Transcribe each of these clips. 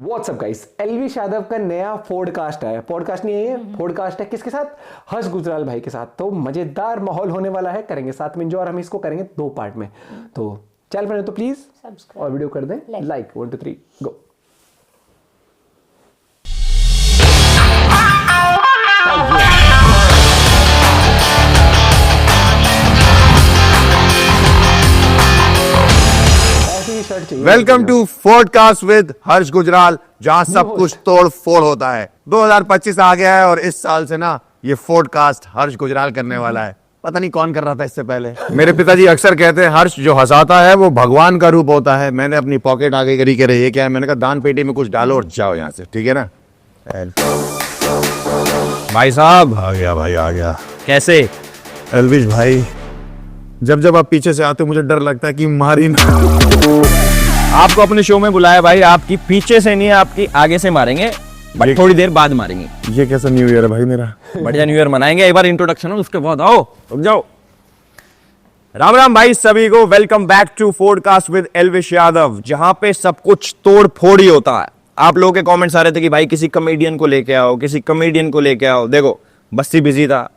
WhatsApp guys, Elvish Yadav का नया podcast है। पॉडकास्ट नहीं है, पॉडकास्ट है। किसके साथ? हर्ष गुजराल भाई के साथ। तो मजेदार माहौल होने वाला है, करेंगे साथ में एंजॉय। और हम इसको करेंगे 2 पार्ट में। तो चैनल पर तो प्लीज सब्सक्राइब और वीडियो कर दें like. 1 2 3 go. Welcome to podcast with Harsh Gujral, जहां सब कुछ तोड़ फोड़ होता है। 2025 आ गया है और इस साल से ना ये पॉडकास्ट हर्ष गुजराल करने वाला है। पता नहीं कौन कर रहा था इससे पहले। मेरे पिताजी अक्सर कहते हैं हर्ष जो हंसाता है वो भगवान का रूप होता है। मैंने अपनी पॉकेट आगे करी कह रही है क्या है, मैंने कहा दान पेटी में कुछ डालो और जाओ यहाँ से, ठीक है ना। भाई साहब आ गया भाई, आ गया। कैसे? एलविश भाई, जब जब आप पीछे से आते हो मुझे डर लगता है कि मारी ना। आपको अपने शो में बुलाया भाई, आपकी पीछे से नहीं आपकी आगे से मारेंगे, बट थोड़ी देर बाद मारेंगे। ये कैसा न्यू ईयर है भाई मेरा। बढ़िया न्यू ईयर मनाएंगे। एक बार इंट्रोडक्शन हो उसके बाद आओ, रुक जाओ। राम राम भाई सभी को, welcome back to podcast with Elvish Yadav, जहां पे सब कुछ तोड़ फोड़ ही होता है। आप लोगों के कमेंट्स आ रहे थे कि भाई किसी कॉमेडियन को लेके आओ, किसी कॉमेडियन को लेके आओ। देखो बस्सी बिजी था,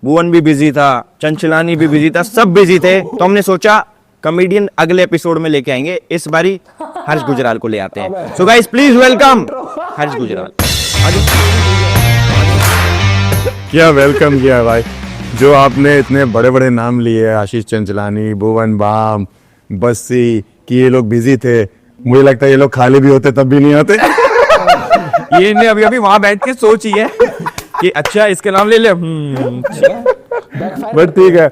भुवन भी बिजी था, चंचलानी भी बिजी था, सब बिजी थे। तो हमने सोचा कॉमेडियन अगले एपिसोड में लेके आएंगे, इस बारी हर्ष गुजराल को ले आते हैं। सो गाइस प्लीज वेलकम हर्ष गुजराल। क्या वेलकम किया भाई। जो आपने इतने बड़े बड़े नाम लिए, आशीष चंचलानी, भुवन बाम, बस्सी, कि ये लोग बिजी थे। मुझे लगता है ये लोग खाली भी होते तब भी नहीं आते। ये ने अभी अभी वहां बैठ के सोची है कि अच्छा इसके नाम ले ले। बट ठीक है,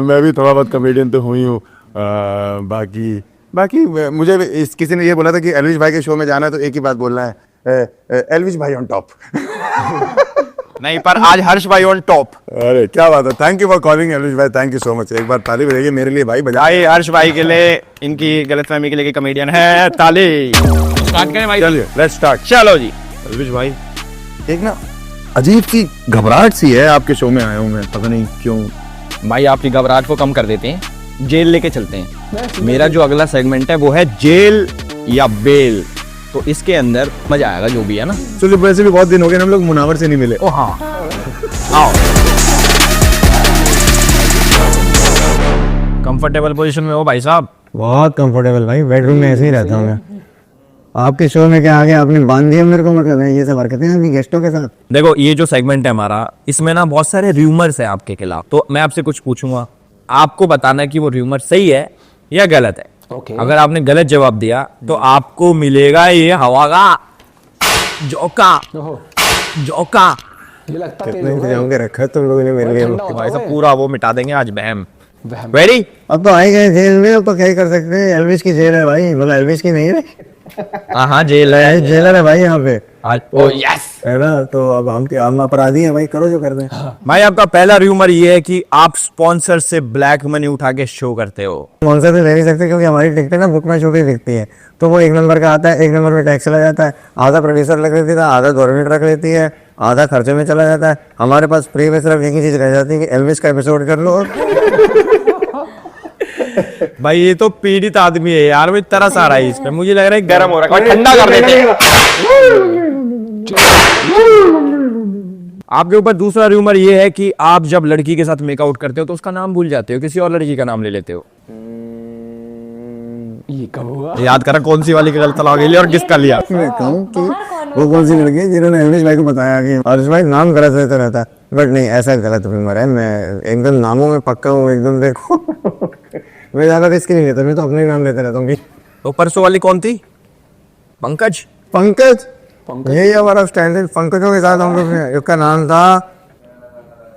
मैं भी थोड़ा बहुत कॉमेडियन तो हुई हूँ। बाकी मुझे किसी ने ये बोला था कि एलविश भाई के शो में जाना है तो एक ही बात बोलना है, एलविश भाई ऑन टॉप। नहीं, पर आज हर्ष भाई ऑन टॉप। अरे क्या बात है, thank you for calling Elvish भाई, थैंक यू सो मच। एक बार ताली बजाइए मेरे लिए भाई, बजाइए। हर्ष भाई के लिए, इनकी गलतफहमी के लिए कॉमेडियन है, ताली। स्टार्ट करें भाई? चलिए लेट्स स्टार्ट। चलो जी। एलविश भाई, एक ना अजीब सी घबराहट सी है आपके शो में आया हूँ मैं, पता नहीं क्यों। भाई आपकी घबराहट को कम कर देते हैं, जेल लेके चलते हैं। मेरा जो अगला सेगमेंट है वो है जेल या बेल। तो इसके अंदर मजा आएगा जो भी है ना। चलिए, वैसे भी बहुत दिन हो गए हम लोग मुनावर से नहीं मिले। ओ हाँ, आओ। कंफर्टेबल पोजीशन में हो भाई साहब? बहुत कंफर्टेबल भाई, बेडरूम में ऐसे ही रहता हूँ मैं। आपके शो में क्या आ गया, आपने बांध दिया मेरे को, मतलब ये सब हरकतें हैं गेस्टों के साथ। देखो ये जो सेगमेंट है हमारा, इसमें ना बहुत सारे र्यूमर्स है आपके खिलाफ। तो मैं आपसे कुछ पूछूंगा, आपको बताना है कि वो र्यूमर सही है या गलत है। अगर आपने गलत जवाब दिया तो आपको मिलेगा ये हवा का झोंका। झोंका ये लगता कितने इंतजाम के रखा है तुम लोगों ने मेरे लिए। भाई साहब पूरा वो मिटा देंगे आज बहम। रेडी? अब तो आए गए जेल में, अब तो क्या ही कर सकते हैं। एलविश की जेल है भाई, मतलब एलविश की नहीं है। हाँ जेल है, जेलर है भाई यहाँ पे आज। ओ यस है ना। तो अब हम अपराधी हैं भाई, करो जो कर दें। भाई आपका पहला र्यूमर ये है कि आप स्पॉन्सर से ब्लैक मनी उठा के शो करते हो। स्पॉन्सर से ले नहीं सकते क्योंकि हमारी टिकटें ना बुक में छुपी दिखती है। तो वो 1 नंबर का आता है, 1 नंबर में टैक्स चला जाता है, आधा प्रोड्यूसर रख लेती है, आधा गवर्नमेंट रख लेती है, आधा खर्चे में चला जाता है। हमारे पास फ्री में सिर्फ एक ही चीज रह जाती है कि एलविश का एपिसोड कर लो। भाई ये तो पीड़ित आदमी है यार, वो तरस आ रहा है इस पे। मुझे लग रहा है गर्म हो रहा है, ठंडा कर देते हैं। आपके ऊपर दूसरा र्यूमर ये है कि आप जब लड़की के साथ मेकआउट करते हो तो उसका नाम भूल जाते हो, किसी और लड़की का नाम ले लेते हो। ये कब हुआ? याद करा कौन सी वाली का गलत लगा लिया और किसका लिया। मैं कहूँ कि वो कौन सी लड़की है जिन्होंने एलविश भाई को बताया कि हर्ष भाई नाम गलत रहता रहता है। बट नहीं, ऐसा गलत र्यूमर है। मैं एकदम नामों में पक्का हूँ एकदम। देखो मैं ज्यादा रिस्क नहीं लेता, मैं तो अपने ही नाम लेते रहता हूँ। तो परसों वाली कौन थी? पंकज। पंकज, यही हमारा स्टाइल है। पंकजों के साथ हम लोग ने, उसका नाम था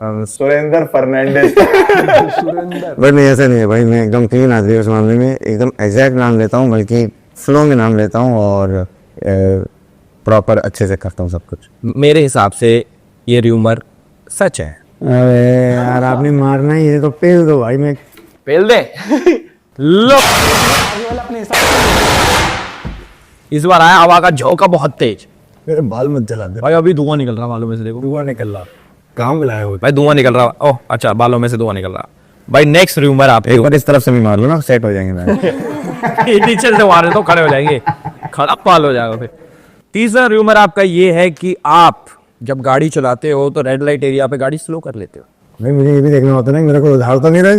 सुरेंद्र फर्नांडिस। बट नहीं, ऐसा नहीं है भाई। मैं एकदम क्लीन आदमी उस मामले में, एकदम एग्जैक्ट नाम लेता हूँ, बल्कि फ्लो में नाम लेता हूँ और प्रॉपर अच्छे से करता हूँ सब कुछ। मेरे हिसाब से ये र्यूमर सच है। अरे यार आपने मारना ही है तो पेल दो भाई। मैं पेल दे। लो इस बार आया हवा का झोंका बहुत तेज। मेरे बाल मत जला दे भाई, अभी धुआं निकल रहा बालों में से, देखो धुआं निकल रहा। कहाँ मिलाया हो भाई? धुआं निकल रहा। ओह अच्छा, बालों में से धुआं निकल रहा। भाई नेक्स्ट र्यूमर आप एक बार इस तरफ से भी मार लो ना, सेट हो जाएंगे। नीचे से मारे तो खड़े हो जाएंगे, खड़ा पाल हो जाएगा फिर। तीसरा रूमर आपका ये है कि आप जब गाड़ी चलाते हो तो रेड लाइट एरिया पे गाड़ी स्लो कर लेते हो। भाई मुझे ये भी देखना होता है ना, मेरे को उधार तो नहीं रहे।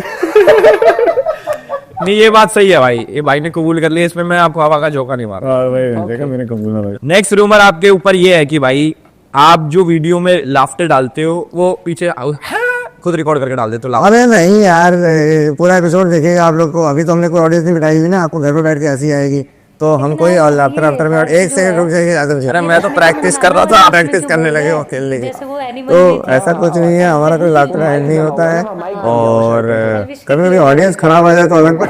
नहीं, ये बात सही है भाई, ये भाई ने कबूल कर लिया, इसमें मैं आपको हवा का झोंका नहीं मारा। देखा मैंने कबूल ना। नेक्स्ट रूमर आपके ऊपर ये है कि भाई आप जो वीडियो में लाफ्टर डालते हो वो पीछे खुद रिकॉर्ड करके डाल देते हो। अरे नहीं यार, पूरा एपिसोड देखेगा आप लोग को। अभी तो हमने कोई ऑडियंस नहीं बिठाई हुई ना, आपको घर पे बैठ के हंसी आएगी। तो हम कोई आफ्टर में 1 सेकंड रुक जाएंगे। अरे मैं तो प्रैक्टिस कर रहा था, प्रैक्टिस करने लगे हो खेलने की। जैसे वो एनिमल तो ऐसा कुछ नहीं है, हमारा कोई लाफ्टर एंड नहीं होता है। और कभी कभी ऑडियंस खराब आ जाए तो अलग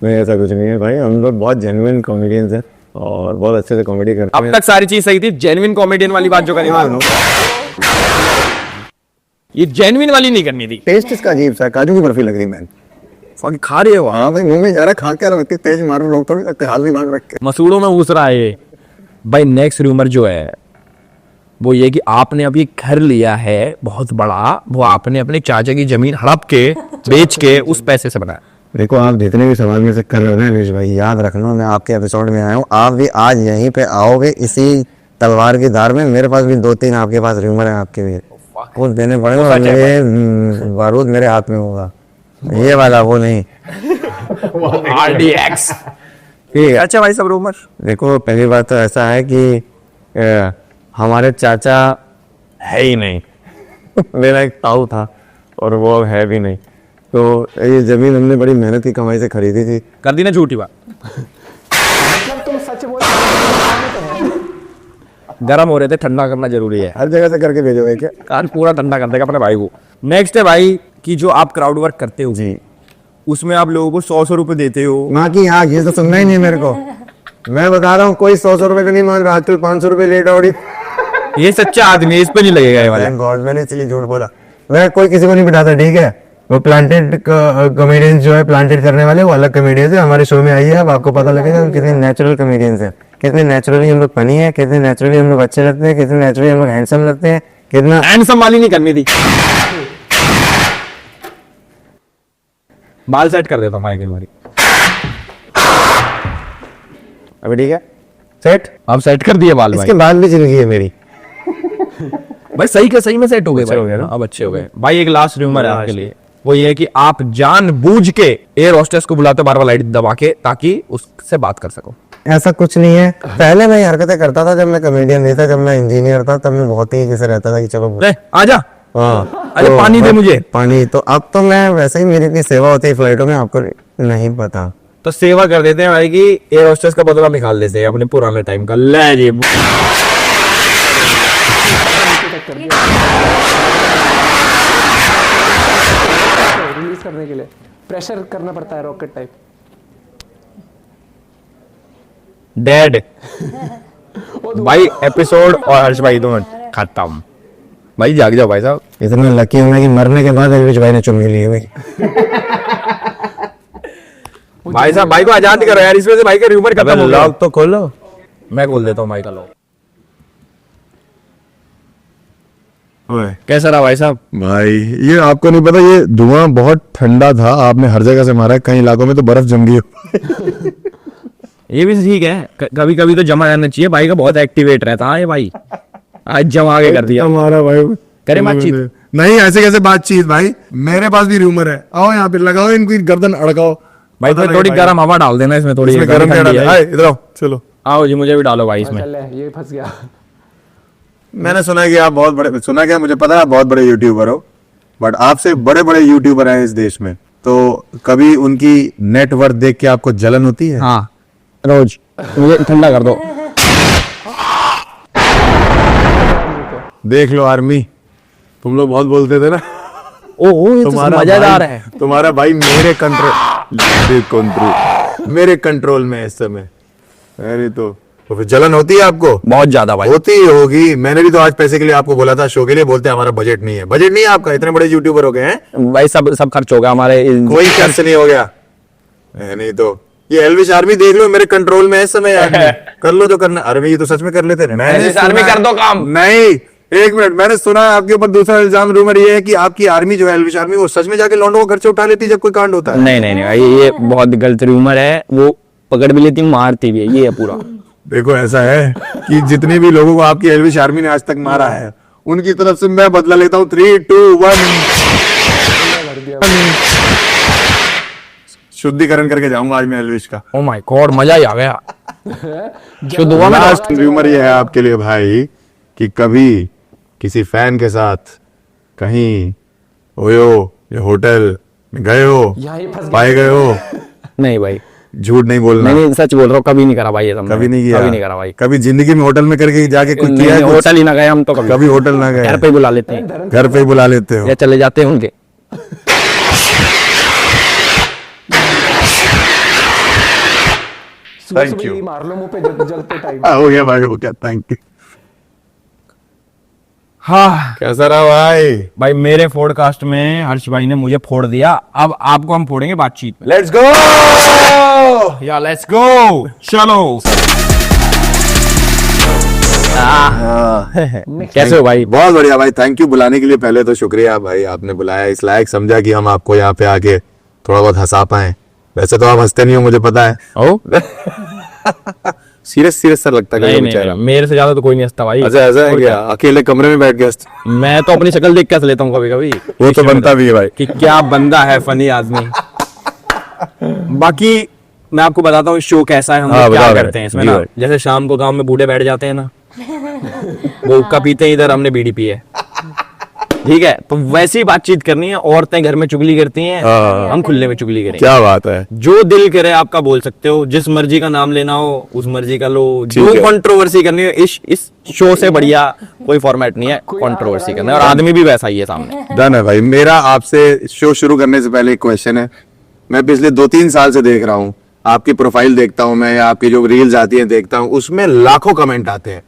नहीं, ऐसा कुछ नहीं है भाई। हम लोग बहुत जेन्युइन कॉमेडियंस हैं और बहुत अच्छे से कॉमेडी करते अब हैं। तक सारी चीज सही थी, जेन्युइन कॉमेडियन वाली बात जो करी ये जेन्युइन वाली नहीं करनी थी। टेस्ट इसका अजीब सा है, काजू की बर्फी लग रही मैन। फक खा रहे हो हाँ भाई, मुंह में जा रहा, खा क्या रहा, इतनी तेज मारो लोग थोड़ी लगते, हाथ भी मार रख के। मसूड़ों में घुस रहा है ये। भाई नेक्स्ट रूमर जो है वो ये कि आपने अभी घर लिया है बहुत बड़ा, वो आपने अपने चाचा की जमीन हड़प के बेच के उस पैसे से बनाया। देखो, आप जितने भी सवाल में से कर रहे हो ना रमेश भाई, याद रखना मैं आपके एपिसोड में आया हूँ। आप भी आज यहीं पे आओगे इसी तलवार की धार में। मेरे पास भी 2-3 आपके पास रूमर है, आपके भी वो देने पड़ेगा और मेरे बारूद मेरे हाथ में होगा, ये वाला वो नहीं। RDX। ठीक है। अच्छा भाई सब रूमर देखो, पहली बात तो ऐसा है कि हमारे चाचा है ही नहीं। मेरा एक ताऊ था और वो अब है भी नहीं। तो ये जमीन हमने बड़ी मेहनत की कमाई से खरीदी थी। कर दी ना झूठी बात। मतलब तुम सच बोल रहे हो। गर्म हो रहे थे, ठंडा करना जरूरी है। हर जगह से करके भेजोगे क्या? कार पूरा ठंडा कर देगा अपने भाई को। नेक्स्ट है भाई कि जो आप क्राउड वर्क करते हो जी, उसमें आप लोगों को 100 रुपए देते हो। माँ की आग, ये तो सुनना ही नहीं मेरे को। मैं बता रहा हूँ, कोई 100 रुपए का नहीं मांग रहा, आजकल 500 रुपए लेट हो रही। ये सच्चा आदमी है, इस पे नहीं लगेगा ये वाला। गॉड, मैंने इसलिए झूठ बोला। मैं कोई किसी को नहीं बिठाता, ठीक है। वो प्लांटेड कॉमेडियंस जो है, प्लांटेड करने वाले, वो अलग कॉमेडियंस है। हमारे शो में आइए, अब आपको पता लगेगा हम कितने नेचुरल कॉमेडियंस हैं, कितने नेचुरली हम लोग फनी है, कितने नेचुरली हम लोग अच्छे लगते हैं, कितने नेचुरली हम लोग हैंडसम लगते हैं, कितना हैंडसम वाली नहीं करनी थी। बाल सेट कर देता हूँ माइक हमारी। अभी ठीक है सेट। अब सेट कर दिए बाल इसके भाई। बाद भी जिंदगी है मेरी। भाई सही का सही में सेट हो गए अच्छे भाई। हो गए ना? अब अच्छे हो गए भाई। एक लास्ट रूमर है आपके लिए, वो ये है कि आप जानबूझ के एयर होस्टेस को बुलाते हो बार बार लाइट दबा के, ताकि उससे बात कर सको। ऐसा कुछ नहीं है। पहले मैं ये हरकतें करता था जब मैं कॉमेडियन नहीं था, जब मैं इंजीनियर था, तब मैं बहुत ही जैसे रहता था कि चलो ले आजा, हाँ अरे पानी दे मुझे। पानी। तो अब तो मैं वैसे ही, मेरी इतनी सेवा होती है फ्लाइटों में, आपको नहीं पता। तो सेवा कर देते हैं भाई कि एयर होस्टेस का बदला निकाल देते हैं अपने पुराने टाइम का। ले जी रिलीज करने के लिए प्रेशर करना पड़ता है, रॉकेट टाइप। डेड भाई एपिसोड और हर्ष भाई दोनों खत्म। भाई जाग जाओ भाई साहब। इतना लकी हूं मैं कि मरने के बाद अल्विश भाई ने चुम्मी ली हुई। भाई साहब भाई को आजाद करो यार, इसमें से भाई का रूमर खत्म हो गया। लॉक तो खोलो। मैं खोल देता हूँ भाई का लॉक। कैसा रहा भाई साहब? भाई ये आपको नहीं पता, ये धुआं बहुत ठंडा था, आपने हर जगह से मारा है, कई इलाकों में तो बर्फ जम गई हो। ये भी ठीक है, कभी कभी तो जमा रहना चाहिए। भाई का बहुत एक्टिवेट रहता है ये भाई, आज जमा के कर दिया। हमारा भाई करे बातचीत। नहीं, ऐसे कैसे बातचीत भाई, मेरे पास भी रूमर है। आओ यहाँ पे लगाओ, इनकी गर्दन अड़काओ भाई। तो थोड़ी गर्म हवा डाल देना इसमें, थोड़ी इसमें गर्म ठंडी है। इधर आओ, चलो। आओ जी, मुझे भी डालो भाई इसमें। चल ये फंस गया। मैंने सुना है कि आप बहुत बड़े, सुना क्या, मुझे पता है आप बहुत बड़े यूट्यूबर हो, बट आपसे बड़े बड़े यूट्यूबर हैं इस देश में, तो कभी उनकी नेटवर्थ देख के आपको जलन होती है? हाँ रोज। मुझे ठंडा कर दो। देख लो आर्मी, तुम लोग बहुत बोलते थे ना, ओ ये तो मजेदार है। तुम्हारा भाई मेरे कंट्रोल में है इस समय। अरे तो फिर जलन होती है आपको? बहुत ज्यादा भाई। होती होगी। मैंने भी तो आज पैसे के लिए आपको बोला था, शो के लिए, बोलते हैं हमारा बजट नहीं है। बजट नहीं है आपका? इतने बड़े यूट्यूबर हो गए हैं भाई, सब खर्च हो गया हमारे। कोई खर्च नहीं हो गया। नहीं तो ये एल्विश आर्मी देख लो, मेरे कंट्रोल में है इस समय। कर लो जो करना। अरे ये तो सच में कर लेते हैं। एल्विश आर्मी कर दो काम। नहीं, एक मिनट, मैंने सुना है आपके ऊपर दूसरा इल्जाम, रूमर ये है कि आपकी आर्मी जो है एल्विश आर्मी, वो सच में जाके लौंडों को घर से उठा लेती है जब कोई कांड होता है। नहीं भाई, ये बहुत गलत रूमर है। वो पकड़ भी लेती, मारती भी है, ये है पूरा। देखो ऐसा है कि जितने भी लोगों को आपकी एल्विश आर्मी ने आज तक मारा है उनकी तरफ से मैं बदला लेता हूँ 3, 2, 1 शुद्धिकरण करके जाऊंगा आज मैं एल्विश का। ओ माय गॉड, मजा ही आ गया। शुद्ध हुआ मैं। लास्ट ह्यूमर ये है आपके लिए भाई कि कभी किसी फैन के साथ कहीं ओयो या होटल में गए हो, यहाँ ही फंस गए। पाए गए हो? नहीं भाई, झूठ नहीं बोलना। नहीं सच बोल रहा हूँ, कभी नहीं करा भाई ये सब। कभी नहीं किया? कभी नहीं करा भाई। कभी जिंदगी में होटल में करके जाके कुछ नहीं, किया है? नहीं, होटल ही ना गए हम तो कभी। कभी होटल ना गए? घर पे ही बुला लेते हैं, घर पे ही बुला लेते हो? या चले जाते हैं उनके। सुबह Thank सुबह you. ही मार लो मुंह पे जगते टाइम। हो गया भाई, हो गया, थैंक यू। हाँ कैसा रहा भाई? भाई, मेरे पॉडकास्ट में हर्ष भाई ने मुझे फोड़ दिया, अब आपको हम फोड़ेंगे बातचीत में। लेट्स गो या लेट्स गो, चलो। कैसे हो भाई? बहुत बढ़िया भाई, थैंक यू बुलाने के लिए। पहले तो शुक्रिया भाई, आपने बुलाया, इस लायक समझा कि हम आपको यहाँ पे आके थोड़ा बहुत हंसा पाए। वैसे तो आप हंसते नहीं हो, मुझे पता है। ओ सीरियस सीरियस सर लगता है नहीं, कभी नहीं, बेचारा। मेरे से ज्यादा तो कोई नहीं हंसता भाई। अच्छा ऐसा है और क्या? अकेले कमरे में बैठ के हंसते? मैं तो अपनी शक्ल देख के हंस लेता हूँ कभी कभी। वो तो बनता भी है भाई। कि क्या बंदा है, फनी आदमी। बाकी मैं आपको बताता हूँ शो कैसा है, हम हाँ, लोग क्या बताओ भाई। करते हैं इसमें जी ना। भाई। जैसे शाम को गांव में बूढ़े बैठ जाते हैं ना, वो हुक्का पीते हैं, इधर हमने बीड़ी पी है, ठीक है? तो वैसी बातचीत करनी है। औरतें घर में चुगली करती हैं, हाँ। हम खुले में चुगली करेंगे। क्या बात है। जो दिल करे आपका बोल सकते हो, जिस मर्जी का नाम लेना हो उस मर्जी का लो, ठीक जो है। कंट्रोवर्सी करनी हो। इस शो से बढ़िया कोई फॉर्मेट नहीं है कंट्रोवर्सी करने, और आदमी भी वैसा ही है सामने। डन है भाई। मेरा आपसे शो शुरू करने से पहले एक क्वेश्चन है। मैं पिछले 2-3 साल से देख रहा हूँ, आपकी प्रोफाइल देखता हूँ मैं, या आपकी जो रील्स आती हैं देखता हूँ, उसमें लाखों कमेंट आते हैं।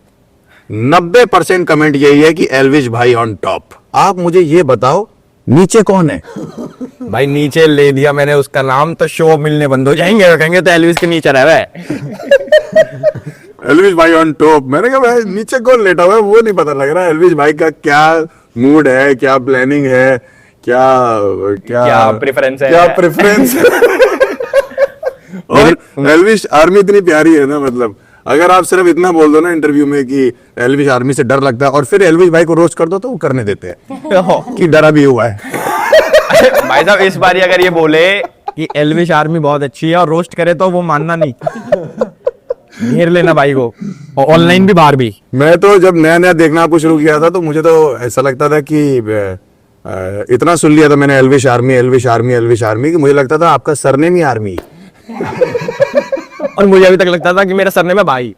90% कमेंट यही है कि एल्विश भाई ऑन टॉप। आप मुझे ये बताओ नीचे कौन है? भाई नीचे ले दिया मैंने उसका नाम तो शो मिलने बंद हो जाएंगे, कहेंगे तो एल्विस के नीचे रह रहा है। एल्विश भाई ऑन टॉप। मैंने कहा भाई नीचे कौन लेटा हुआ है वो नहीं पता लग रहा है। एल्विश भाई का क्या मूड है, क्या प्लानिंग है, क्या क्या क्या preference है? क्या प्रेफरेंस और एल्विश आर्मी इतनी प्यारी है ना, मतलब अगर आप सिर्फ इतना बोल दो ना इंटरव्यू में कि एल्विश आर्मी से डर लगता है, और फिर एल्विश भाई को रोस्ट कर दो तो वो करने देते हैं कि डरा भी हुआ है। भाई साहब इस बार अगर ये बोले कि एल्विश आर्मी बहुत अच्छी है और रोस्ट करे तो वो मानना नहीं। घेर लेना भाई को, और ऑनलाइन भी बाहर भी। मैं तो जब नया नया देखना आपको शुरू किया था तो मुझे तो ऐसा लगता था कि इतना सुन लिया था मैंने Elvish army Elvish army Elvish army, कि मुझे लगता था आपका सरनेम ही आर्मी। और मुझे अभी तक लगता था कि मेरा सरनेम है भाई।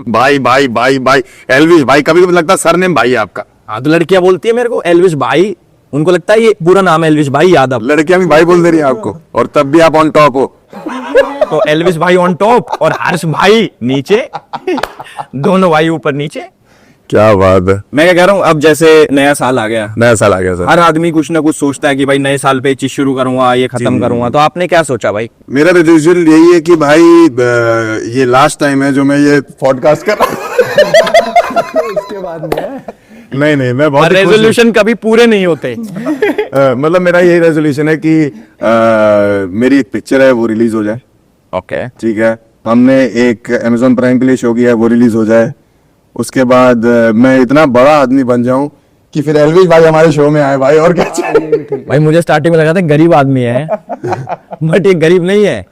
भाई भाई भाई भाई एल्विश भाई, कभी कभी लगता है सरनेम भाई है आपका। हाँ, तो लड़कियां बोलती है मेरे को एल्विश भाई, उनको लगता है ये पूरा नाम है एल्विश भाई यादव। लड़कियां भी भाई बोल दे रही है आपको, और तब भी आप ऑन टॉप हो। तो एल्विश भाई ऑन टॉप और हर्ष भाई नीचे, दोनों भाई ऊपर नीचे। क्या बात है। मैं क्या कह रहा हूँ, अब जैसे नया साल आ गया, नया साल आ गया सर। हर आदमी कुछ ना कुछ सोचता है कि भाई नए साल पे ये चीज शुरू करूंगा, ये खत्म करूंगा। तो आपने क्या सोचा भाई? मेरा रेजोल्यूशन यही है कि भाई ये लास्ट टाइम है जो मैं ये पॉडकास्ट कर रहा हूं। इसके बाद में है। नहीं नहीं, मैं बहुत ही खुश हूं। रेजोल्यूशन कभी पूरे नहीं होते। मतलब मेरा यही रेजोल्यूशन है कि मेरी एक पिक्चर है वो रिलीज हो जाए। ओके, ठीक है, हमने एक Amazon प्राइम के लिए शो किया है, वो रिलीज हो जाए। उसके बाद मैं इतना बड़ा आदमी बन जाऊं कि फिर एल्विश भाई हमारे शो में आए भाई, और क्या चाहिए। भाई मुझे स्टार्टिंग में लगा था गरीब आदमी है, बट ये गरीब नहीं है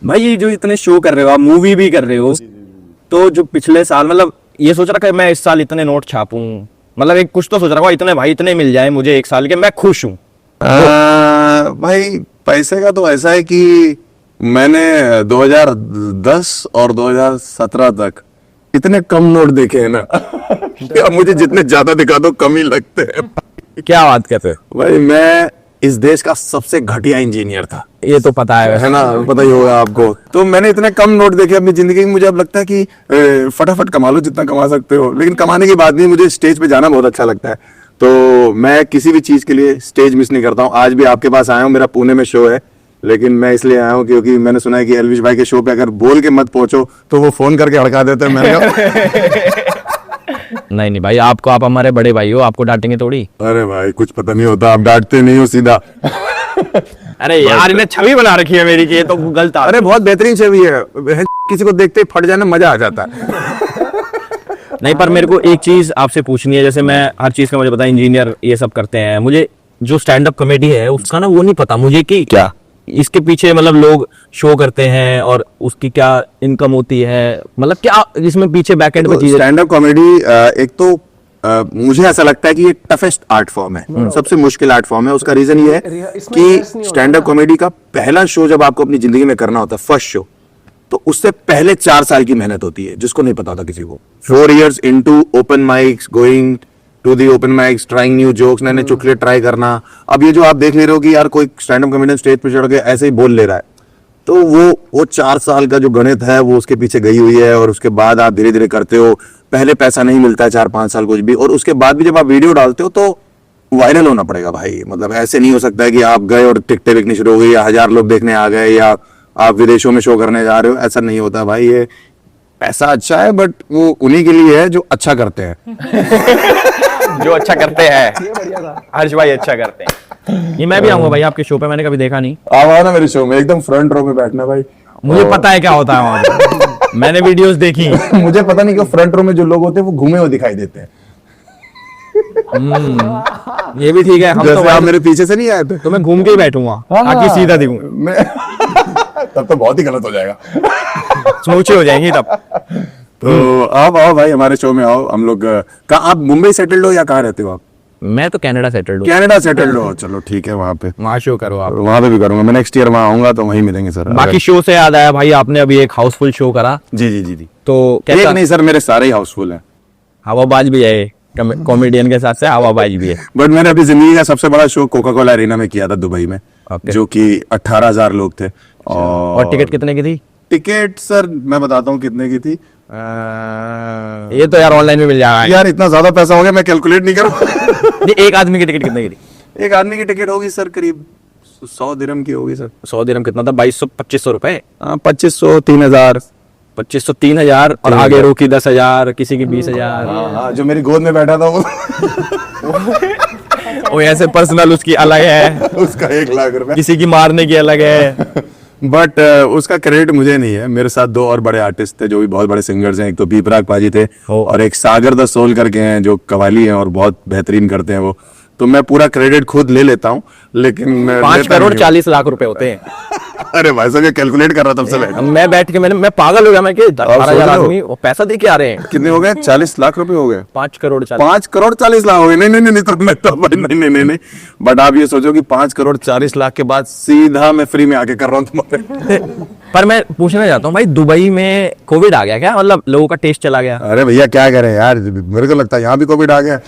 भाई। ये जो इतने शो कर रहे हो आप, मूवी भी कर रहे हो, तो जो पिछले साल मतलब ये सोच रखा है मैं इस साल इतने नोट छापूं, मतलब एक कुछ तो सोच रखा हूं, इतने भाई इतने मिल जाए मुझे एक साल के, मैं खुश हूं। भाई पैसे का तो ऐसा है कि मैंने 2010 और 2017 तक इतने कम नोट देखे हैं ना कि अब मुझे जितने ज्यादा दिखा दो कम ही लगते हैं। क्या बात कहते हो? भाई मैं इस देश का सबसे घटिया इंजीनियर था, ये तो पता है ना, पता ही होगा आपको। तो मैंने इतने कम नोट देखे अपनी जिंदगी में, मुझे अब लगता है कि फटाफट कमा लो जितना कमा सकते हो। लेकिन कमाने की बात नहीं, मुझे स्टेज पे जाना बहुत अच्छा लगता है। तो मैं किसी भी चीज के लिए स्टेज मिस नहीं करता हूँ। आज भी आपके पास आया हूँ, मेरा पुणे में शो है, लेकिन मैं इसलिए आया हूँ क्योंकि मैंने सुना है कि एल्विश भाई के शो पे अगर बोल के मत पहुंचो तो वो फोन करके हड़का देते हैं। मैंने कहा नहीं नहीं भाई, आपको, आप हमारे बड़े भाई हो, आपको डांटेंगे थोड़ी। अरे भाई कुछ पता नहीं होता, आप डांटते नहीं हो सीधा। अरे यार, इन्हें छवि बना रखी है मेरी कि ये तो गलत। अरे बहुत बेहतरीन छवि है, किसी को देखते ही फट जाने मजा आ जाता है। नहीं, पर मेरे को एक चीज आपसे पूछनी है, जैसे मैं हर चीज का मुझे पता, इंजीनियर ये सब करते हैं, मुझे जो स्टैंड अप कॉमेडी है उसका ना वो नहीं पता मुझे कि क्या इसके पीछे मतलब लोग शो करते हैं और उसकी क्या इनकम होती है, मतलब क्या इसमें पीछे बैकएंड पे चीजें। स्टैंड अप कॉमेडी एक तो मुझे ऐसा लगता है कि ये टफेस्ट आर्ट फॉर्म है, सबसे मुश्किल आर्ट फॉर्म है। उसका रीजन ये है इसमें रिहर्स नहीं कि होता स्टैंड अप कॉमेडी का पहला शो जब आपको अपनी जिंदगी में करना होता है, फर्स्ट शो, तो उससे पहले 4 साल की मेहनत होती है, जिसको नहीं पता होता किसी को। 4 years into open mics, going to the open mics, trying new jokes, नए नए चुटकुले ट्राई करना। अब ये जो आप देख ले रहे हो कि यार कोई स्टैंड अप कॉमेडियन स्टेज पे चढ़ के ऐसे ही बोल ले रहा है, तो वो 4 साल का जो गणित है वो उसके पीछे गई हुई है। और उसके बाद आप धीरे धीरे करते हो, पहले पैसा नहीं मिलता है 4-5 साल कुछ भी, और उसके बाद भी जब आप वीडियो डालते हो तो वायरल होना पड़ेगा भाई। मतलब ऐसे नहीं हो सकता है कि आप गए और टिकटें बिकनी शुरू हो गई, या 1000 लोग देखने आ गए, या आप विदेशों में शो करने जा रहे हो, ऐसा नहीं होता भाई। ये पैसा अच्छा है बट वो उन्हीं के लिए है जो अच्छा करते हैं। जो अच्छा करते हैं, हर्ष भाई अच्छा करते हैं। ये मैं भी आऊंगा भाई आपके शो पे, मैंने कभी देखा नहीं। आओ ना मेरे शो में, एकदम फ्रंट रो में बैठना भाई। मुझे पता है क्या होता है वहां पे। मैंने वीडियोस देखी। मुझे पता नहीं क्यों फ्रंट रो में जो लोग होते हैं वो घूमे हुए दिखाई देते हैं। ये भी ठीक है, हम तो जैसे आप मेरे पीछे से नहीं आए थे, तो मैं घूम के ही बैठूंगा ताकि सीधा दिखूं। तब तो बहुत ही गलत हो जाएगा। स्मूची हो जाएंगी तब। तो आप आओ भाई हमारे शो में आओ। हम लोग कहाँ, आप मुंबई सेटल्ड हो या कहाँ रहते हो आप? मैं तो कनाडा सेटल्ड हूँ। कनाडा सेटल्ड हो, चलो ठीक है, वहाँ पे वहाँ शो करो आप। वहाँ पे भी करूंगा मैं, नेक्स्ट ईयर वहाँ आऊंगा तो वहीं मिलेंगे सर। बाकी शो से याद आया भाई, आपने अभी एक हाउसफुल शो करा, जी जी जी जी। तो एक कैसा? नहीं सर, मेरे सारे ही हाउसफुल हैं। हवाबाज भी है, कॉमेडियन के साथ से हवाबाज भी है। बट मैंने अभी जिंदगी का सबसे बड़ा शो कोका कोला अरीना में किया था दुबई में, Okay. जो कि 18,000 लोग थे। और टिकट कितने की थी? टिकट सर मैं बताता हूँ कितने की थी। ये तो यार ऑनलाइन में मिल जाएगा यार इतना ज्यादा पैसा हो गया, मैं कैलकुलेट नहीं करूँ। नहीं, एक आदमी की टिकट कितने की थी? एक आदमी की टिकट होगी सर करीब 100 दिरहम की होगी सर। 100 दिरहम कितना था? 2200-2500 रुपए। 2500 3000। 2500 3000 और आगे रोकी 10,000, किसी की 20,000। हाँ, जो मेरी गोद में बैठा था वो वो ऐसे पर्सनल उसकी अलग है, उसका 1 लाख रुपए। किसी की मारने की अलग है। बट उसका क्रेडिट मुझे नहीं है, मेरे साथ 2 और बड़े आर्टिस्ट थे जो भी बहुत बड़े सिंगर्स हैं। एक तो बी प्राक पाजी थे और एक सागर द सोल करके हैं जो कवाली हैं और बहुत बेहतरीन करते हैं वो। तो मैं पूरा क्रेडिट खुद ले लेता हूँ, लेकिन मैं 5 लेता करोड़ नहीं 40 लाख रुपए होते हैं। हूँ। अरे भाई साहब, ये कैलकुलेट कर रहा था तब से बैठ। मैं बैठ के मैं पागल हो गया, मैं कि 18,000 आदमी वो पैसा दे के आ रहे हैं। कितने हो गए? 40 लाख रुपए हो गए। 5 करोड़ 40। 5 करोड़ 40 लाख हो गए। नहीं नहीं नहीं, तो मैं तो नहीं। बट आप ये सोचो कि 5 करोड़ 40 लाख के बाद सीधा मैं फ्री में आके कर रहा हूँ तुम्हारे। पर मैं पूछना चाहता हूँ भाई, दुबई में कोविड आ गया क्या? मतलब लोगों का टेस्ट चला गया अरे भैया क्या करें यार, मेरे को लगता है यहाँ भी कोविड आ गया।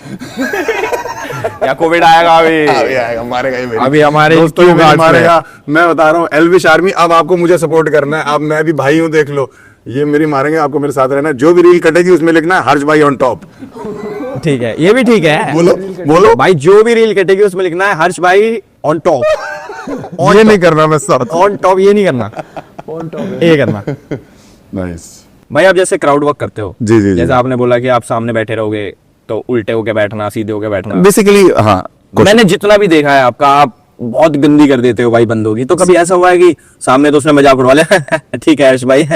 या कोविड आएगा अभी आएगा, मारेगा ये मेरी। अभी हमारे दोस्तों ये मेरी मारेगा। मैं बता रहा हूँ एल्विश आर्मी, अब आपको मुझे सपोर्ट करना है। अब मैं भी भाई हूँ, देख लो, ये मेरी मारेंगे, आपको मेरे साथ रहना है। जो भी रील कटेगी उसमें लिखना है हर्ष भाई ऑन टॉप। ठीक है, ये भी ठीक है। बोलो बोलो भाई, जो भी रील कटेगी उसमें लिखना है हर्ष भाई ऑन टॉप। ये नहीं करना मैं साथ। ऑन टॉप ये नहीं करना, ये करना। नाइस भाई आप जैसे क्राउड वर्क करते हो, जी, जी, जी। जैसे आपने बोला कि आप सामने बैठे रहोगे तो उल्टे होके बैठना, सीधे होके बैठना। बेसिकली हाँ, मैंने जितना भी देखा है आपका, आप बहुत गंदी कर देते हो भाई बंदों की। तो कभी ऐसा हुआ है कि सामने तो उसने मजाक उड़वा लिया, ठीक है हर्ष भाई,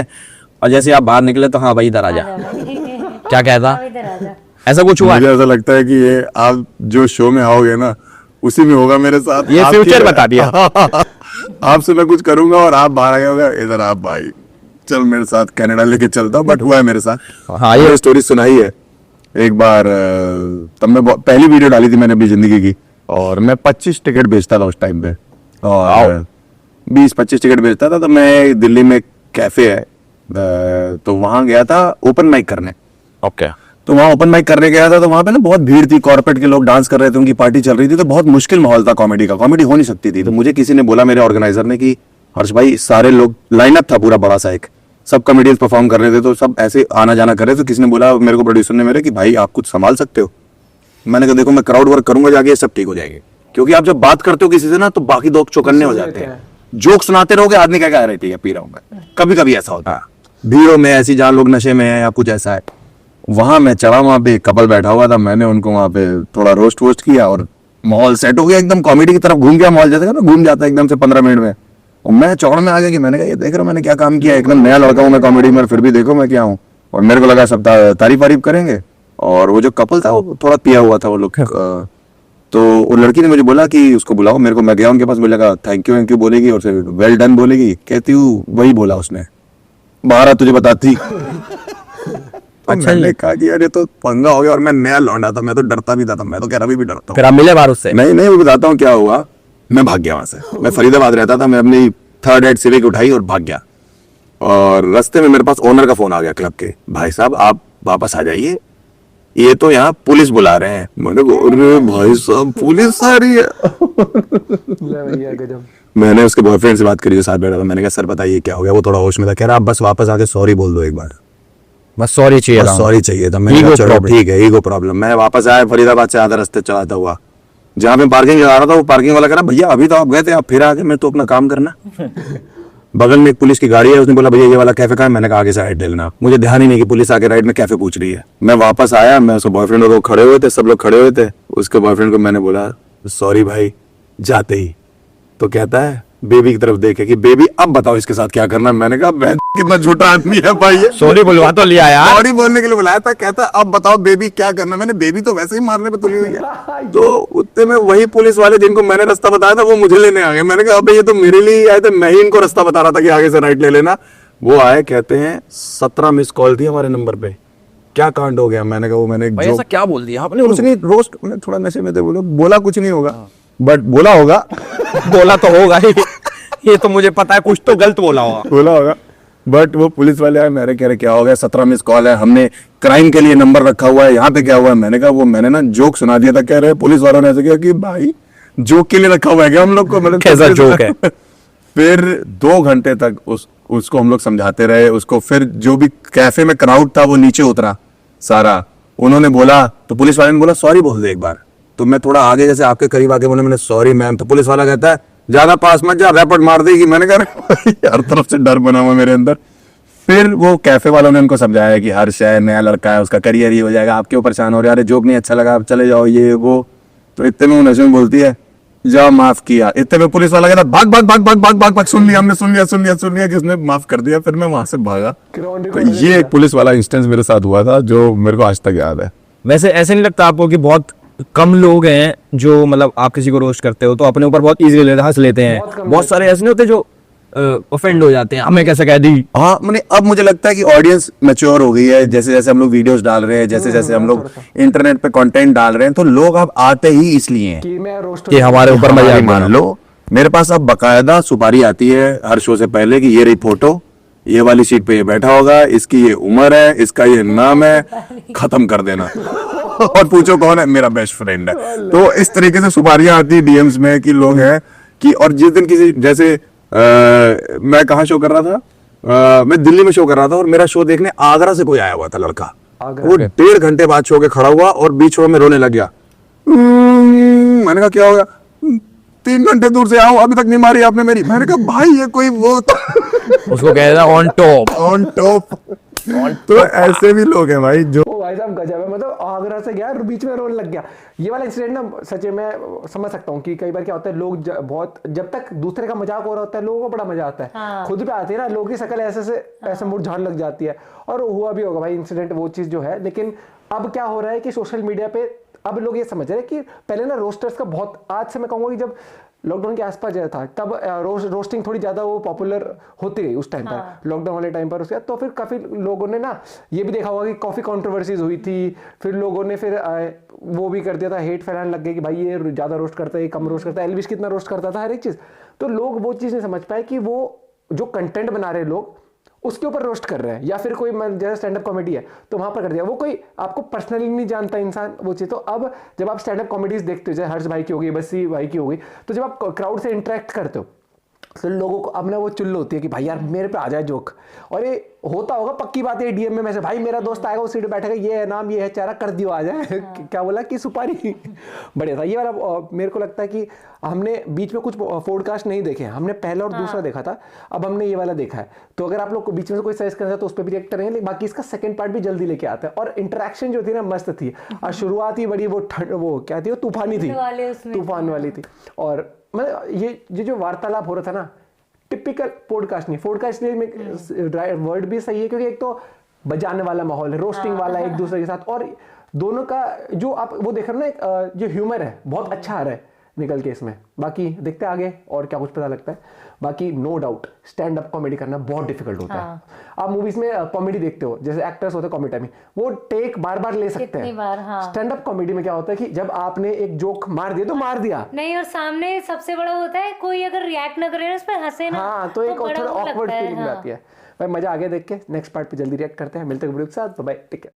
और जैसे आप बाहर निकले तो हाँ भाई इधर आ जा, क्या कहता? ऐसा कुछ हुआ? मुझे ऐसा लगता है कि ये आप जो शो में आओगे ना उसी में होगा मेरे साथ। ये आपकी- फ्यूचर बता दिया। आपसे मैं कुछ करूंगा और आप बाहर आ गए होगा, इधर आप भाई चल मेरे साथ कनाडा लेके चलता हूँ। बट हुआ है मेरे साथ। हाँ, ये स्टोरी सुनाई है एक बार। तब मैं पहली वीडियो डाली थी मैंने अपनी जिंदगी की, और मैं 25 टिकट बेचता था उस टाइम पे, और 20-25 टिकट बेचता था। तो मैं दिल्ली में कैफे है, तो वहां गया था ओपन माइक करने। ओके। तो वहाँ ओपन माइक करने गया था, तो वहाँ पे ना बहुत भीड़ थी, कॉर्पोरेट के लोग डांस कर रहे थे, उनकी पार्टी चल रही थी, तो बहुत मुश्किल माहौल था कॉमेडी का, कॉमेडी हो नहीं सकती थी। तो मुझे किसी ने बोला, मेरे ऑर्गेनाइजर ने, कि हर्ष भाई सारे लोग, लाइनअप था पूरा बड़ा सा, एक सब कॉमेडियंस परफॉर्म कर रहे थे, तो सब ऐसे आना जाना कर रहे थे। तो किसी ने बोला मेरे को, प्रोड्यूसर ने मेरे, कि भाई आप कुछ संभाल सकते हो? मैंने कहा देखो मैं क्राउड वर्क करूंगा जाके, सब ठीक हो जाएंगे। क्योंकि आप जब बात करते हो किसी से ना, तो बाकी दो चौकन्ने हो जाते हैं। जोक सुनाते रहोगे, आदमी क्या कह रहे थे, पी रहा हूँ मैं। कभी कभी ऐसा होता है भीड़ों में, ऐसी जहाँ लोग नशे में है या कुछ ऐसा है। वहां मैं चढ़ा, वहां पे कपल बैठा हुआ था, मैंने उनको वहां पे थोड़ा रोस्ट वोस्ट किया और माहौल सेट हो गया एकदम, कॉमेडी की तरफ घूम गया माहौल, जैसे ना घूम जाता है एकदम से 15 मिनट में, और मैं चौड़ में आ गया कि मैंने कहा ये देख रहा हूँ मैंने क्या काम किया, एकदम नया लड़का हूँ मैं कॉमेडी में, फिर भी देखो मैं क्या हूँ। और मेरे को लगा सब तारीफ वारीफ करेंगे। और वो जो कपल था वो थोड़ा पिया हुआ था वो लोग, तो वो लड़की ने मुझे बोला कि उसको बुलाओ मेरे को। मैं गया उनके पास, बोलेगा थैंक यू बोलेगी और फिर वेल डन बोलेगी। कहती हूँ वही बोला उसने, बाहर तुझे बताती। अच्छा, मैंने कहा कि यार ये तो पंगा हो गया, और मैं नया लौंडा था, मैं तो डरता भी था, मैं तो कह रहा भी डरता हूँ। फिर आप मिले बाहर उससे? नहीं, वो बताता हूँ क्या हुआ। मैं भाग गया वहां से, मैं फरीदाबाद रहता था, मैं अपनी 3rd एड सिविक उठाई और भाग गया। और रास्ते में मेरे पास ओनर का फोन आ गया क्लब के, भाई साहब आप वापस आ जाइए, ये तो यहाँ पुलिस बुला रहे हैं। मैंने कहा अरे भाई साहब पुलिस आ रही है। मैंने उसके बॉयफ्रेंड से बात करी जो साथ बैठा था, मैंने कहा सर बताइए क्या हो गया। वो थोड़ा होश में था, कह रहा आप बस वापस आके सॉरी बोल दो एक बार, बस सॉरी चाहिए था। सॉरी चाहिए था। मैंने कहा चलो ठीक है, ईगो प्रॉब्लम। मैं वापस आया फरीदाबाद से आधा रास्ते चलाता हुआ, जहाँ पे पार्किंग लगा रहा था वो पार्किंग वाला कह रहा भैया अभी तो आप गए थे, आप फिर आ गए, मैं तो अपना काम करना। बगल में एक पुलिस की गाड़ी है, उसने बोला भैया ये वाला कैफे कहाँ है। मैंने कहा आगे से राइट ले लेना। मुझे ध्यान ही नहीं कि पुलिस आके राइट में कैफे पूछ रही है। मैं वापस आया, मैं उसके बॉयफ्रेंड और वो खड़े हुए थे, सब लोग खड़े हुए थे। उसके बॉयफ्रेंड को मैंने बोला सॉरी भाई, जाते ही तो कहता है बेबी की तरफ देखे कि बेबी अब बताओ इसके साथ क्या करना है। मैंने कहा बहन कितना झूठा आदमी है भाई ये, सॉरी बुलवा तो लिया यार, सॉरी बोलने के लिए बुलाया था। कहता अब बताओ बेबी क्या करना। मैंने बेबी तो वैसे ही मारने पे तुली हुई है। तो उतने में वही पुलिस वाले जिनको मैंने रास्ता बताया था वो मुझे लेने आ गए। मैंने कहा अबे ये तो मेरे लिए आए थे, मैं ही इनको रास्ता बता रहा था कि आगे से राइट ले लेना। वो आए, कहते हैं 17 मिस कॉल थी हमारे नंबर पे, क्या कांड हो गया। मैंने कहा वो मैंने भाई ऐसा क्या बोल दिया आपने? कुछ नहीं, रोस्ट थोड़ा नशे में थे वो लोग, बोला कुछ नहीं होगा बट बोला होगा। बोला तो होगा ही, ये तो मुझे पता है, कुछ तो गलत बोला होगा बट वो पुलिस वाले आए, मेरे कह रहे क्या हो गया, 17 मिस कॉल है, हमने क्राइम के लिए नंबर रखा हुआ है, यहाँ पे क्या हुआ है। मैंने कहा वो मैंने ना जोक सुना दिया था। कह रहे पुलिस वालों ने ऐसे किया कि भाई जोक के लिए रखा हुआ है क्या हम लोग को। मैंने कैसा जोक है? फिर 2 घंटे तक उसको हम लोग समझाते रहे उसको। फिर जो भी कैफे में क्राउड था वो नीचे उतरा सारा, उन्होंने बोला तो पुलिस वाले ने बोला सॉरी बोल दे एक बार। तो मैं थोड़ा आगे जैसे आपके करीब आके बोला मैंने सॉरी मैम, तो पुलिस वाला कहता है ज्यादा पास मत जा, रैपट मार देगी। मैंने कहा हर तरफ से डर बना हुआ मेरे अंदर। फिर वो कैफे वालों ने उनको समझाया कि हर्ष है, नया लड़का है, उसका करियर ही हो जाएगा, आप क्यों परेशान हो रहे, अरे जोक नहीं अच्छा लगा आप चले जाओ ये वो। तो इतने में वो नशे में बोलती है जाओ माफ किया। इतने में पुलिस वाला कहता भाग भाग भाग भाग भाग भाग, सुन लिया हमने, सुन लिया कि उसने माफ कर दिया। फिर मैं वहां से भागा। तो ये एक पुलिस वाला इंस्टेंस मेरे साथ हुआ था जो मेरे को आज तक याद है। वैसे ऐसे नहीं लगता आपको कि बहुत कम लोग हैं जो मतलब आप किसी को रोस्ट करते हो तो अपने ऊपर बहुत इजीली हंस लेते हैं, बहुत सारे ऐसे नहीं होते जो ऑफेंड हो जाते हैं, हमें कैसे कह दी। हाँ मैंने अब मुझे लगता है कि ऑडियंस मैच्योर हो गई है, जैसे जैसे हम लोग वीडियोस डाल रहे हैं, जैसे जैसे हम लोग इंटरनेट पे कंटेंट डाल रहे हैं, तो लोग अब आते ही इसलिए हैं कि हमारे ऊपर मजाक मान लो। मेरे पास अब बकायदा सुपारी आती है हर शो से पहले कि ये रही फोटो, ये वाली सीट पे ये बैठा होगा, इसकी ये उम्र है, इसका ये नाम है, खत्म कर देना और पूछो कौन है, मेरा बेस्ट फ्रेंड है। तो इस तरीके से सुपारियां आती डीएम्स में कि लोग हैं कि। और जिस दिन किसी जैसे मैं कहाँ शो कर रहा था, मैं दिल्ली में शो कर रहा था और मेरा शो देखने आगरा से कोई आया हुआ था लड़का। वो 1.5 घंटे बाद शो के खड़ा हुआ और बीच में रोने लग गया। मैंने कहा क्या हो गया, 3 घंटे दूर से आऊं अभी तक नहीं मारी आपने मेरी। मैंने कहा भाई ये कोई वो उसको कहता है ऑन टॉप। तो ऐसे भी लोग हैं भाई जो भाई साहब गजब है। मतलब आगरा से गया बीच में रोने लग गया। ये वाला इंसिडेंट ना सच में मैं समझ सकता हूँ कि कई बार क्या होता है, लोग बहुत जब तक दूसरे का मजाक हो रहा होता है लोगों को बड़ा मजा आता है। हाँ। खुद पे आती है ना लोगों की शक्ल ऐसे मुरझाने लग जाती है। और हुआ भी होगा भाई इंसिडेंट वो चीज जो है। लेकिन अब क्या हो रहा है कि सोशल मीडिया पे अब लोग ये समझ रहे हैं कि पहले ना रोस्टर्स का बहुत, आज से मैं कहूँगा कि जब लॉकडाउन के आसपास जो था तब रोस्टिंग थोड़ी ज्यादा वो पॉपुलर होती गई उस टाइम पर, लॉकडाउन वाले टाइम पर। उसके तो फिर काफी लोगों ने ना ये भी देखा होगा कि काफी कंट्रोवर्सीज हुई थी। फिर लोगों ने फिर वो भी कर दिया था, हेट फैलाने लग गए कि भाई ये ज्यादा रोस्ट करता है, ये कम रोस्ट करता है, एल्विस कितना रोस्ट करता था, हर एक चीज। तो लोग वो चीज नहीं समझ पाए कि वो जो कंटेंट बना रहे लोग उसके ऊपर रोस्ट कर रहे हैं, या फिर कोई जैसे स्टैंड अप कॉमेडी है तो वहां पर कर दिया। वो कोई आपको पर्सनली नहीं जानता इंसान वो चीज। तो अब जब आप स्टैंड अप कॉमेडीज देखते हो, जैसे हर्ष भाई की हो गई, बस्सी भाई की हो गई, तो जब आप क्राउड से इंटरेक्ट करते हो तो लोगों को अब ना वो चुल्ल होती है कि भाई यार मेरे पे आ जाए जोक। और ये होता होगा पक्की बात है डीएम में से, भाई मेरा दोस्त आएगा उस सीट पे बैठेगा, ये है नाम, ये है चेहरा, कर दियो आ जाए। क्या बोला कि सुपारी बढ़िया था ये वाला। मेरे को लगता है कि हमने बीच में कुछ पॉडकास्ट नहीं देखे, हमने पहला और दूसरा देखा था, अब हमने ये वाला देखा है। तो अगर आप लोग को बीच में से कोई सजेस्ट करना है तो उस पर भी रिएक्ट करेंगे, लेकिन बाकी इसका सेकंड पार्ट भी जल्दी लेके आता है। और इंटरेक्शन जो थी ना मस्त थी। और शुरुआत ही बड़ी वो क्या थी, वो तूफानी थी, तूफान वाली थी। और मतलब ये जो वार्तालाप हो रहा था ना, टिपिकल पॉडकास्ट नहीं, पॉडकास्ट में वर्ड भी सही है क्योंकि एक तो बजाने वाला माहौल है, रोस्टिंग वाला है एक दूसरे के साथ, और दोनों का जो आप वो देख रहे हो ना, एक जो ह्यूमर है बहुत अच्छा आ रहा है निकल के इसमें। बाकी देखते हैं आगे और क्या कुछ पता लगता है। बाकी no doubt stand up comedy करना बहुत डिफिकल्ट होता है। आप मूवीज में कॉमेडी देखते हो, जैसे एक्टर्स होते हैं कॉमेडी टाइम में, वो टेक बार बार ले सकते हैं। स्टैंड अप कॉमेडी में क्या होता है कि जब आपने एक जोक मार दिया तो मार दिया नहीं, और सामने सबसे बड़ा होता है कोई अगर रिएक्ट ना करे ना, उस पर हंसे ना, हाँ, तो एक थोड़ा ऑकवर्ड फीलिंग आती है। भाई मजा आ गया देख के। नेक्स्ट पार्ट पे जल्दी रिएक्ट करते हैं, मिलते हैं वीडियो के साथ। Bye, take care.